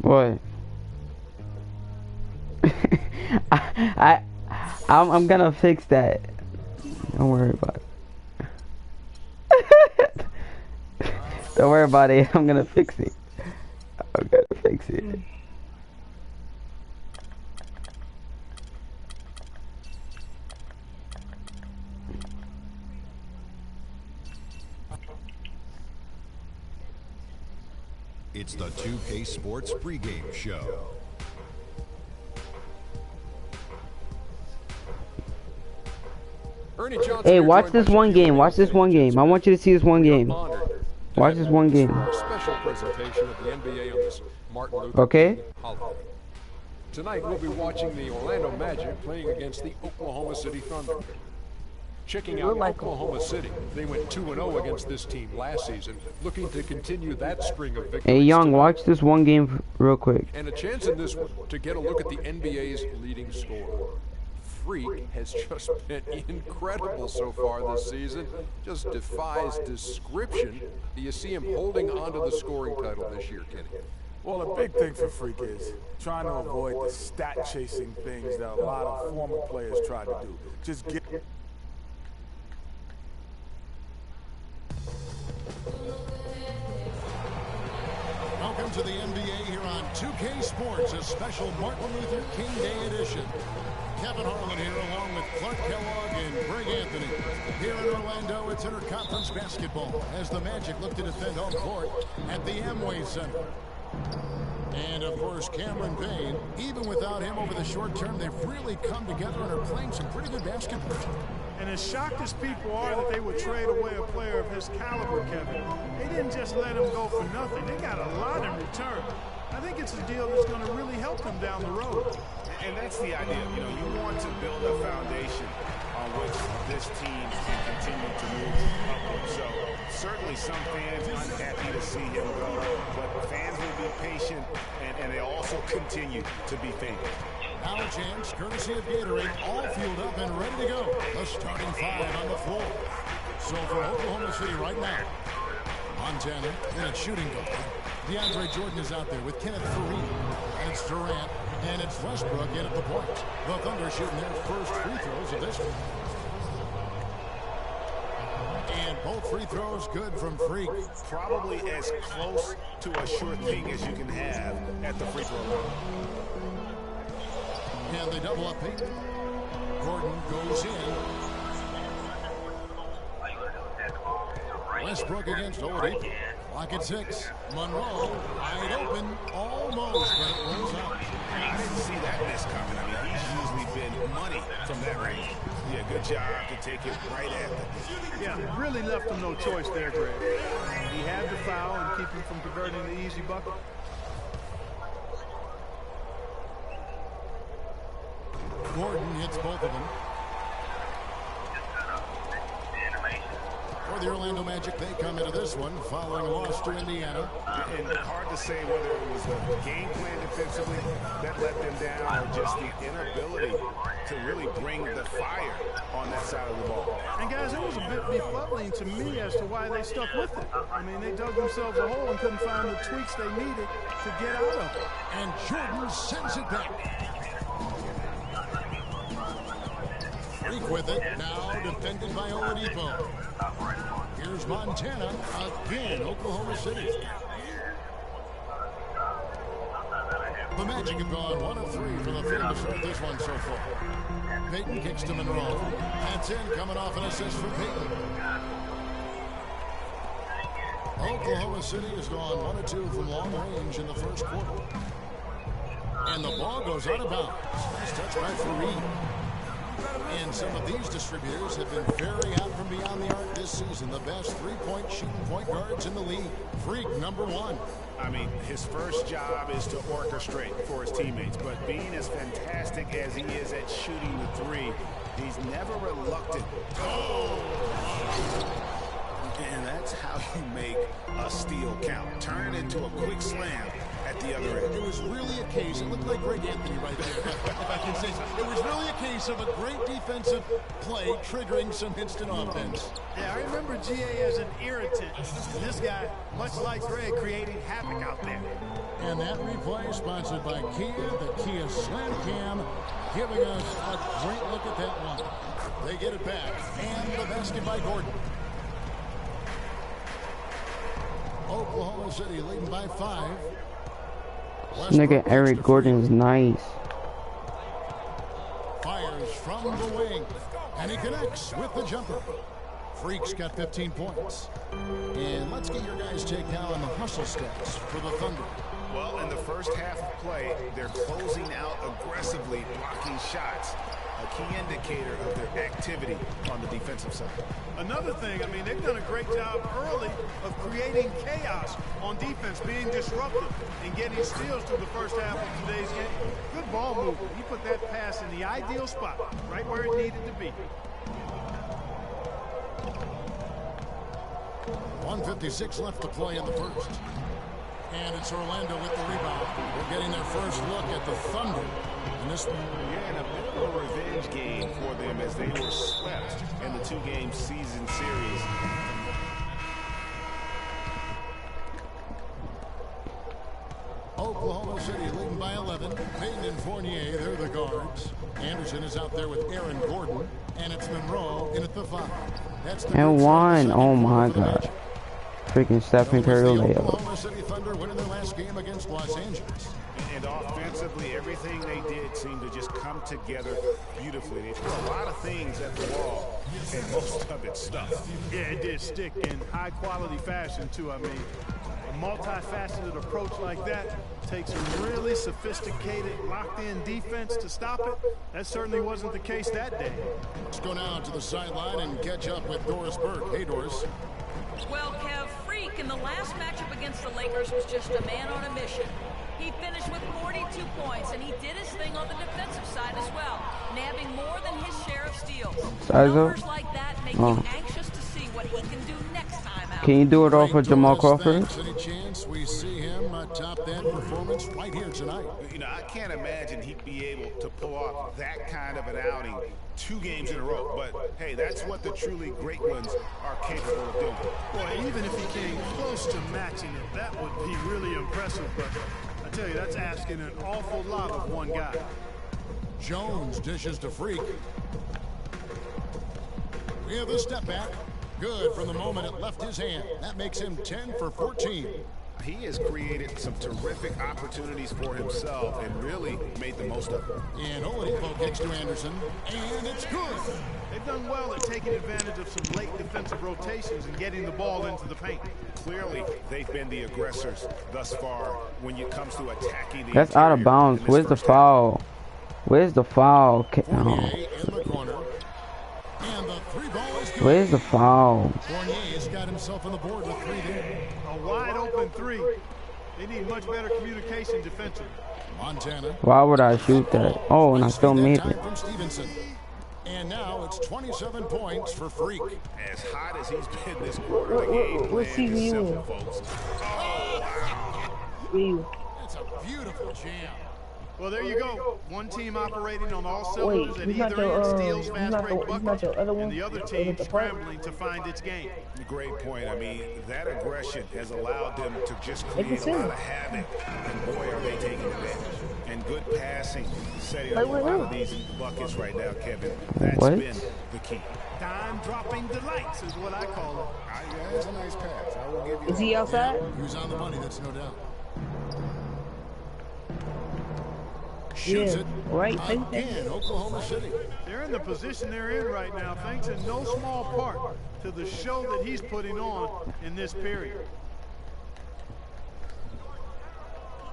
What? I, I'm gonna fix that. Don't worry about it. Don't worry about it. I'm gonna fix it. I'm gonna fix it. It's the 2K Sports pregame show. Hey, watch this one game. Watch this one game. I want you to see this one game. Watch this one game. Special presentation of the NBA on this Martin Luther Okay? King holiday. Tonight we'll be watching the Orlando Magic playing against the Oklahoma City Thunder. Checking out Oklahoma City, they went 2-0 against this team last season, looking to continue that string of victories. Hey, Young, watch this one game real quick. And a chance in this one to get a look at the NBA's leading scorer. Freak has just been incredible so far this season. Just defies description. Do you see him holding onto the scoring title this year, Kenny? Well, a big thing for Freak is trying to avoid the stat-chasing things that a lot of former players try to do. Just get... Welcome to the NBA here on 2K Sports, a special Martin Luther King Day edition. Kevin Harlan here along with Clark Kellogg and Greg Anthony. Here in Orlando, it's interconference basketball as the Magic look to defend home court at the Amway Center. And, of course, Cameron Payne, even without him over the short term, they've really come together and are playing some pretty good basketball. And as shocked as people are that they would trade away a player of his caliber, Kevin, they didn't just let him go for nothing. They got a lot in return. I think it's a deal that's going to really help them down the road. And that's the idea. You know, you want to build a foundation on which this team can continue to move upward. So certainly some fans unhappy to see him go, but fans will be patient, and they also continue to be faithful. Now a chance, courtesy of Gatorade, all fueled up and ready to go. The starting five on the floor. So for Oklahoma City right now, Montana in a shooting guard. DeAndre Jordan is out there with Kenneth Faried. And it's Durant. And it's Westbrook in at the point. The Thunder shooting their first free throws of this one. And both free throws good from Freak. Probably as close to a sure thing as you can have at the free throw line. And they double up Payton. Gordon goes in. Westbrook against Oladipo. Clock at 6. Monroe wide open, almost, but it rolls out. I didn't see that miss coming. I mean, he's usually been money from that range. Yeah, good job to take it right at them. Yeah, really left him no choice there, Greg. He had to foul and keep him from converting the easy bucket. Gordon hits both of them. For the Orlando Magic, they come into this one following a loss to Indiana. And hard to say whether it was the game plan defensively that let them down or just the inability to really bring the fire on that side of the ball. And guys, it was a bit befuddling to me as to why they stuck with it. I mean, they dug themselves a hole and couldn't find the tweaks they needed to get out of it. And Jordan sends it back. Freak with it, now defended by Oladipo. Here's Montana, again, Oklahoma City. The Magic have gone 1 of 3 for the field to start this one so far. Payton kicks to Monroe. That's in, coming off an assist from Payton. Oklahoma City has gone 1 of 2 from long range in the first quarter. And the ball goes out of bounds. Nice touch by Faried. And some of these distributors have been very out from beyond the arc this season. The best three-point shooting point guards in the league. Freak, #1. I mean, his first job is to orchestrate for his teammates. But being as fantastic as he is at shooting the three, he's never reluctant. Oh! And that's how you make a steal count. Turn it into a quick slam at the other end. It was really a case, it looked like Greg Anthony right there, if I can say so. It was really a case of a great defensive play triggering some instant offense. Yeah, I remember GA as an irritant. And this guy, much like Greg, creating havoc out there. And that replay sponsored by Kia, the Kia Slam Cam, giving us a great look at that one. They get it back, and the basket by Gordon. Oklahoma City leading by 5. This nigga Eric Gordon's nice. Fires from the wing, and he connects with the jumper. Freak's got 15 points. And let's get your guys' take now on the hustle stats for the Thunder. Well, in the first half of play, they're closing out aggressively, blocking shots, a key indicator of their activity on the defensive side. Another thing, I mean, they've done a great job early of creating chaos on defense, being disruptive and getting steals through the first half of today's game. Good ball movement. He put that pass in the ideal spot, right where it needed to be. 1:56 left to play in the first. And it's Orlando with the rebound. We're getting their first look at the Thunder in this one. Yeah, and a bit of a revenge game for them as they were swept in the 2-game season series. Oklahoma City leading by 11. Payton and Fournier, they're the guards. Anderson is out there with Aaron Gordon. And it's Monroe in at the 5. That's the And one. Oh my for the god. Magic. Freaking Stephen Curry layup. Oklahoma City Thunder winning their last game against Los Angeles. And offensively, everything they did seemed to just come together beautifully. They threw a lot of things at the wall, and most of it stuck. Yeah, it did stick in high-quality fashion, too. I mean, a multifaceted approach like that takes a really sophisticated, locked-in defense to stop it. That certainly wasn't the case that day. Let's go now to the sideline and catch up with Doris Burke. Hey, Doris. Well, Kev, Freak in the last matchup against the Lakers was just a man on a mission. He finished with 42 points, and he did his thing on the defensive side as well, nabbing more than his share of steals. Numbers like that make you anxious to see what he can do next time out. Can you do it off of Jamal Crawford? Any chance we see him top that performance right here tonight? You know, I can't imagine he'd be able to pull off that kind of an outing 2 games in a row. But, hey, that's what the truly great ones are capable of doing. Boy, even if he came close to matching it, that would be really impressive. But I tell you, that's asking an awful lot of one guy. Jones dishes to Freak. We have a step back. Good from the moment it left his hand. That makes him 10 for 14. He has created some terrific opportunities for himself and really made the most of them. And Oladipo kicks to Anderson, and it's good. They've done well at taking advantage of some late defensive rotations and getting the ball into the paint. Clearly, they've been the aggressors thus far when it comes to attacking the That's out of bounds. Where's the foul? Where's the foul? Fournier in the corner. And the 3 ball is good. Where's the foul? Fournier's got himself on the board with 3 there. A wide open 3. They need much better communication defensively. Montana. Why would I shoot that? Oh, and I still made Time it. from Stevenson. And now it's 27 points for Freak. As hot as he's been this quarter, the game What plan season is you simple, in? folks. That's a beautiful jam. Well, there you go. One team operating on all Wait, cylinders at he's not either your, end, steals he's fast not break the- he's not buckets, your other one? and the other Is team it the part? scrambling to find its game. Great point. I mean, that aggression has allowed them to just They can create a lot sing. of havoc. And boy, are they taking advantage. And good passing, setting up Like a what lot now? of these buckets right now, Kevin. That's What? been the key. Dime-dropping delights is what I call it. Yeah, that's a nice pass. I will give you Is he outside? He was on the money, that's no doubt. Shoots Yeah, it. right. Again, Oklahoma City. They're in the position they're in right now, thanks in no small part to the show that he's putting on in this period.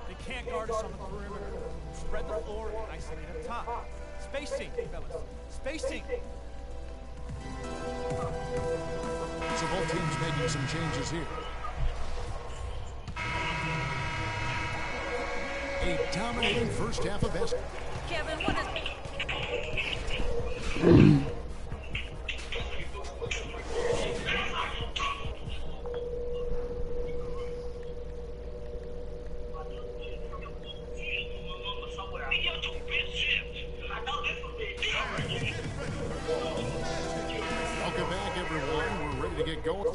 They can't guard us on the perimeter. Spread the floor and isolate up top. Spacing, fellas. Spacing. So both teams making some changes here. A dominating first half of basketball. Kevin, what is... everyone. We're ready to get going.